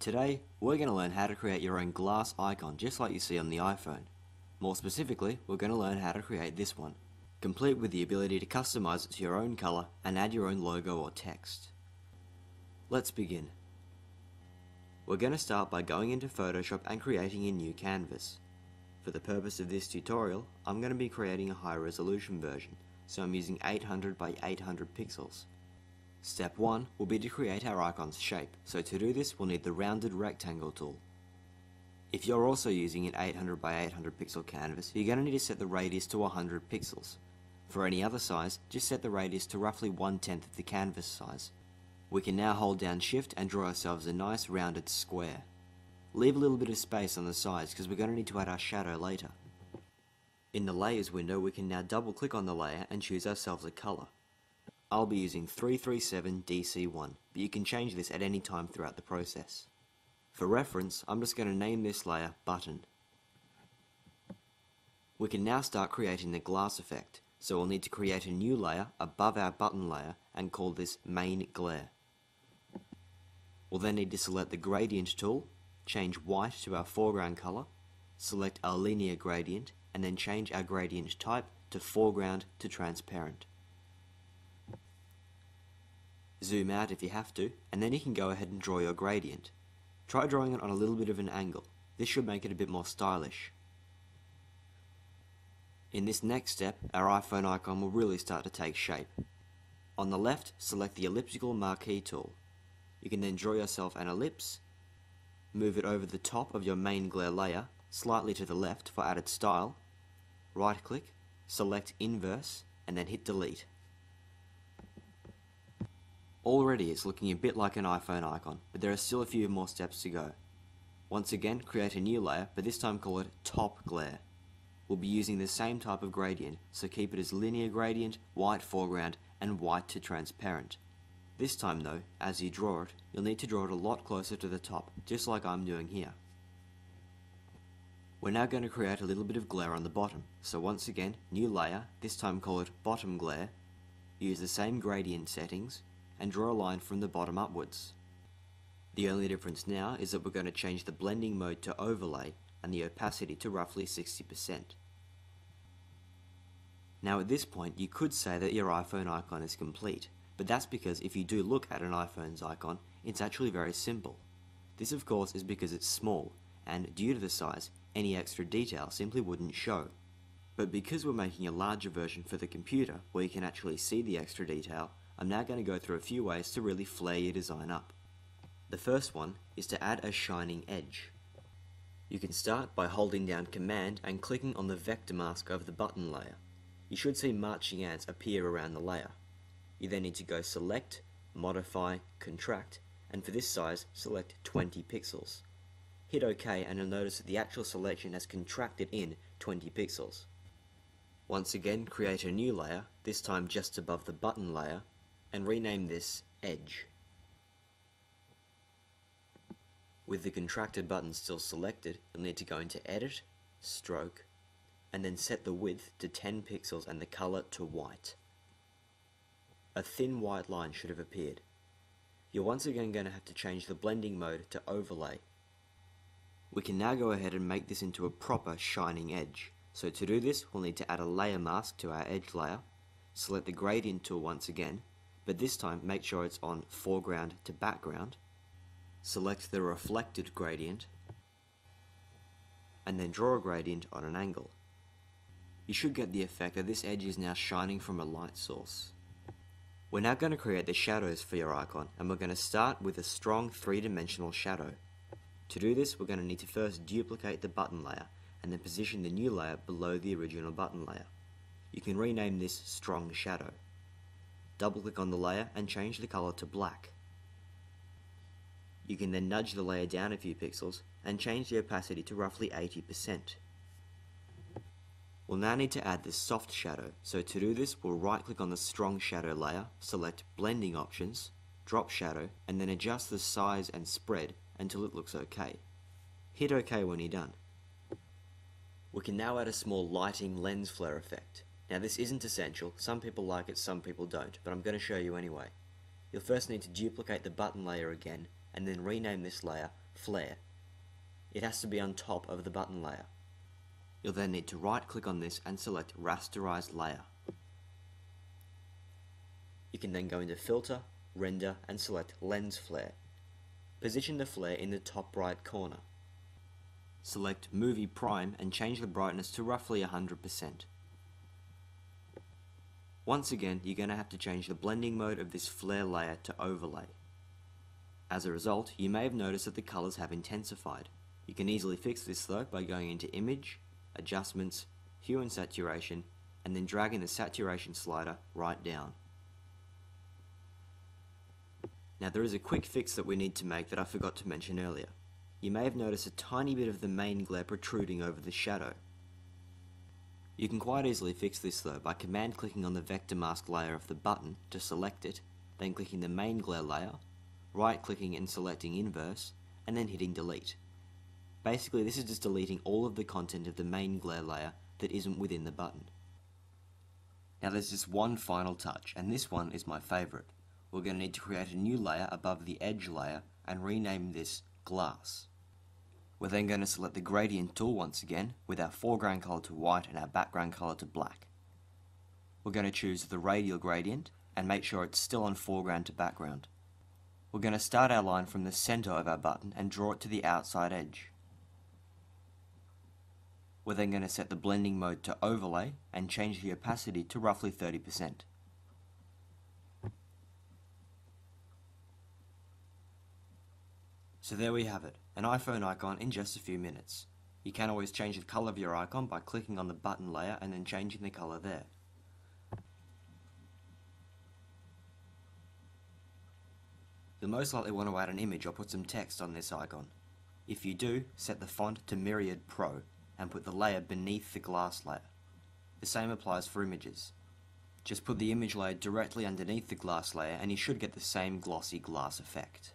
Today, we're going to learn how to create your own glass icon just like you see on the iPhone. More specifically, we're going to learn how to create this one, complete with the ability to customize it to your own color and add your own logo or text. Let's begin. We're going to start by going into Photoshop and creating a new canvas. For the purpose of this tutorial, I'm going to be creating a high resolution version, so I'm using 800 by 800 pixels. Step 1 will be to create our icon's shape, so to do this we'll need the rounded rectangle tool. If you're also using an 800 by 800 pixel canvas, you're going to need to set the radius to 100 pixels. For any other size, just set the radius to roughly 1/10 of the canvas size. We can now hold down Shift and draw ourselves a nice rounded square. Leave a little bit of space on the sides because we're going to need to add our shadow later. In the Layers window we can now double click on the layer and choose ourselves a colour. I'll be using 337 DC1, but you can change this at any time throughout the process. For reference, I'm just going to name this layer Button. We can now start creating the glass effect, so we'll need to create a new layer above our button layer and call this Main Glare. We'll then need to select the Gradient tool, change white to our foreground colour, select our linear gradient, and then change our gradient type to foreground to transparent. Zoom out if you have to, and then you can go ahead and draw your gradient. Try drawing it on a little bit of an angle. This should make it a bit more stylish. In this next step, our iPhone icon will really start to take shape. On the left, select the elliptical marquee tool. You can then draw yourself an ellipse, move it over the top of your main glare layer, slightly to the left for added style, right click, select inverse, and then hit delete. Already it's looking a bit like an iPhone icon, but there are still a few more steps to go. Once again, create a new layer, but this time call it Top Glare. We'll be using the same type of gradient, so keep it as linear gradient, white foreground, and white to transparent. This time though, as you draw it, you'll need to draw it a lot closer to the top, just like I'm doing here. We're now going to create a little bit of glare on the bottom, so once again, new layer, this time call it Bottom Glare, use the same gradient settings, and draw a line from the bottom upwards. The only difference now is that we're going to change the blending mode to overlay and the opacity to roughly 60%. Now at this point you could say that your iPhone icon is complete, but that's because if you do look at an iPhone's icon, it's actually very simple. This of course is because it's small, and due to the size, any extra detail simply wouldn't show. But because we're making a larger version for the computer where you can actually see the extra detail, I'm now going to go through a few ways to really flare your design up. The first one is to add a shining edge. You can start by holding down Command and clicking on the vector mask over the button layer. You should see marching ants appear around the layer. You then need to go Select, Modify, Contract, and for this size select 20 pixels. Hit OK and you'll notice that the actual selection has contracted in 20 pixels. Once again, create a new layer, this time just above the button layer, and rename this Edge. With the contracted button still selected, you'll need to go into Edit, Stroke, and then set the width to 10 pixels and the color to white. A thin white line should have appeared. You're once again going to have to change the blending mode to overlay. We can now go ahead and make this into a proper shining edge. So to do this, we'll need to add a layer mask to our edge layer, select the gradient tool once again, but this time make sure it's on foreground to background, select the reflected gradient, and then draw a gradient on an angle. You should get the effect that this edge is now shining from a light source. We're now going to create the shadows for your icon, and we're going to start with a strong three-dimensional shadow. To do this, we're going to need to first duplicate the button layer, and then position the new layer below the original button layer. You can rename this Strong Shadow. Double click on the layer and change the color to black. You can then nudge the layer down a few pixels and change the opacity to roughly 80%. We'll now need to add the soft shadow, so to do this we'll right click on the Strong Shadow layer, select Blending Options, Drop Shadow, and then adjust the size and spread until it looks okay. Hit OK when you're done. We can now add a small lighting lens flare effect. Now this isn't essential, some people like it, some people don't, but I'm going to show you anyway. You'll first need to duplicate the button layer again, and then rename this layer flare. It has to be on top of the button layer. You'll then need to right click on this and select Rasterize Layer. You can then go into Filter, Render and select Lens Flare. Position the flare in the top right corner. Select Movie Prime and change the brightness to roughly 100%. Once again, you're going to have to change the blending mode of this flare layer to Overlay. As a result, you may have noticed that the colours have intensified. You can easily fix this though by going into Image, Adjustments, Hue and Saturation, and then dragging the saturation slider right down. Now there is a quick fix that we need to make that I forgot to mention earlier. You may have noticed a tiny bit of the main glare protruding over the shadow. You can quite easily fix this though by command clicking on the vector mask layer of the button to select it, then clicking the main glare layer, right clicking and selecting inverse, and then hitting delete. Basically this is just deleting all of the content of the main glare layer that isn't within the button. Now there's just one final touch, and this one is my favourite. We're going to need to create a new layer above the edge layer and rename this Glass. We're then going to select the gradient tool once again with our foreground colour to white and our background colour to black. We're going to choose the radial gradient and make sure it's still on foreground to background. We're going to start our line from the centre of our button and draw it to the outside edge. We're then going to set the blending mode to Overlay and change the opacity to roughly 30%. So there we have it, an iPhone icon in just a few minutes. You can always change the colour of your icon by clicking on the button layer and then changing the colour there. You'll most likely want to add an image or put some text on this icon. If you do, set the font to Myriad Pro and put the layer beneath the glass layer. The same applies for images. Just put the image layer directly underneath the glass layer and you should get the same glossy glass effect.